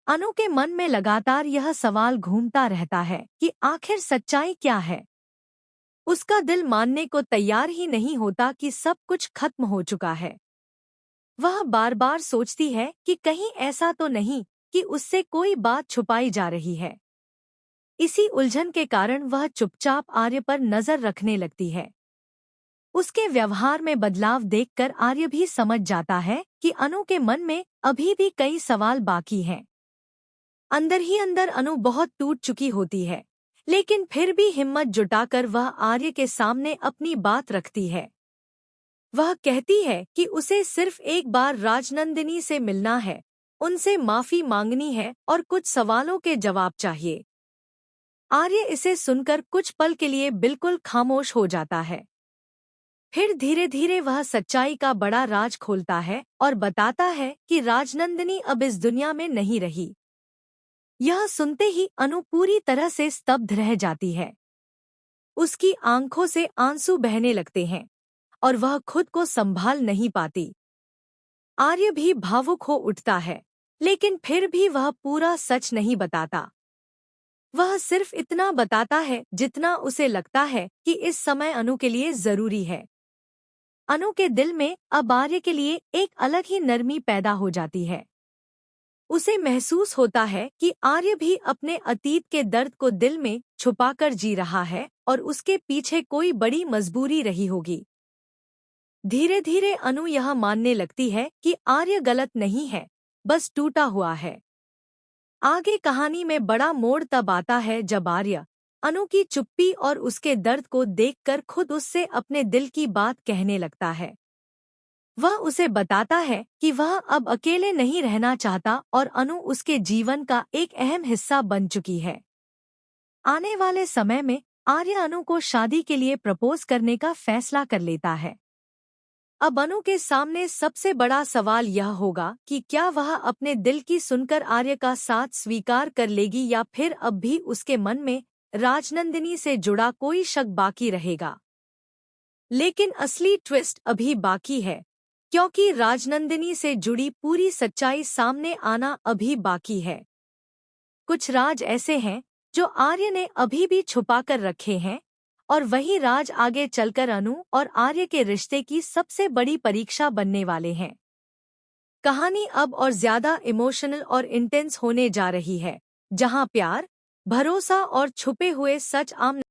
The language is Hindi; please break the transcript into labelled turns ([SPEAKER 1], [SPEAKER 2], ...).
[SPEAKER 1] अनु के मन में लगातार यह सवाल घूमता रहता है कि आखिर सच्चाई क्या है। उसका दिल मानने को तैयार ही नहीं होता कि सब कुछ खत्म हो चुका है। वह बार बार सोचती है कि कहीं ऐसा तो नहीं कि उससे कोई बात छुपाई जा रही है। इसी उलझन के कारण वह चुपचाप आर्य पर नजर रखने लगती है। उसके व्यवहार में बदलाव देखकर आर्य भी समझ जाता है कि अनु के मन में अभी भी कई सवाल बाकी हैं। अंदर ही अंदर अनु बहुत टूट चुकी होती है, लेकिन फिर भी हिम्मत जुटाकर वह आर्य के सामने अपनी बात रखती है। वह कहती है कि उसे सिर्फ एक बार राजनंदिनी से मिलना है, उनसे माफी मांगनी है और कुछ सवालों के जवाब चाहिए। आर्य इसे सुनकर कुछ पल के लिए बिल्कुल खामोश हो जाता है। फिर धीरे धीरे वह सच्चाई का बड़ा राज खोलता है और बताता है कि राजनंदिनी अब इस दुनिया में नहीं रही। यह सुनते ही अनु पूरी तरह से स्तब्ध रह जाती है। उसकी आंखों से आंसू बहने लगते हैं और वह खुद को संभाल नहीं पाती। आर्य भी भावुक हो उठता है, लेकिन फिर भी वह पूरा सच नहीं बताता। वह सिर्फ इतना बताता है जितना उसे लगता है कि इस समय अनु के लिए जरूरी है। अनु के दिल में अब आर्य के लिए एक अलग ही नरमी पैदा हो जाती है। उसे महसूस होता है कि आर्य भी अपने अतीत के दर्द को दिल में छुपाकर जी रहा है और उसके पीछे कोई बड़ी मजबूरी रही होगी। धीरे धीरे अनु यह मानने लगती है कि आर्य गलत नहीं है, बस टूटा हुआ है। आगे कहानी में बड़ा मोड़ तब आता है जब आर्य अनु की चुप्पी और उसके दर्द को देखकर खुद उससे अपने दिल की बात कहने लगता है। वह उसे बताता है कि वह अब अकेले नहीं रहना चाहता और अनु उसके जीवन का एक अहम हिस्सा बन चुकी है। आने वाले समय में आर्य अनु को शादी के लिए प्रपोज करने का फैसला कर लेता है। अब अनु के सामने सबसे बड़ा सवाल यह होगा कि क्या वह अपने दिल की सुनकर आर्य का साथ स्वीकार कर लेगी या फिर अब भी उसके मन में राजनंदिनी से जुड़ा कोई शक बाकी रहेगा। लेकिन असली ट्विस्ट अभी बाकी है, क्योंकि राजनंदिनी से जुड़ी पूरी सच्चाई सामने आना अभी बाकी है। कुछ राज ऐसे हैं जो आर्य ने अभी भी छुपाकर रखे हैं, और वही राज आगे चलकर अनु और आर्य के रिश्ते की सबसे बड़ी परीक्षा बनने वाले हैं। कहानी अब और ज्यादा इमोशनल और इंटेंस होने जा रही है, जहां प्यार, भरोसा और छुपे हुए सच आम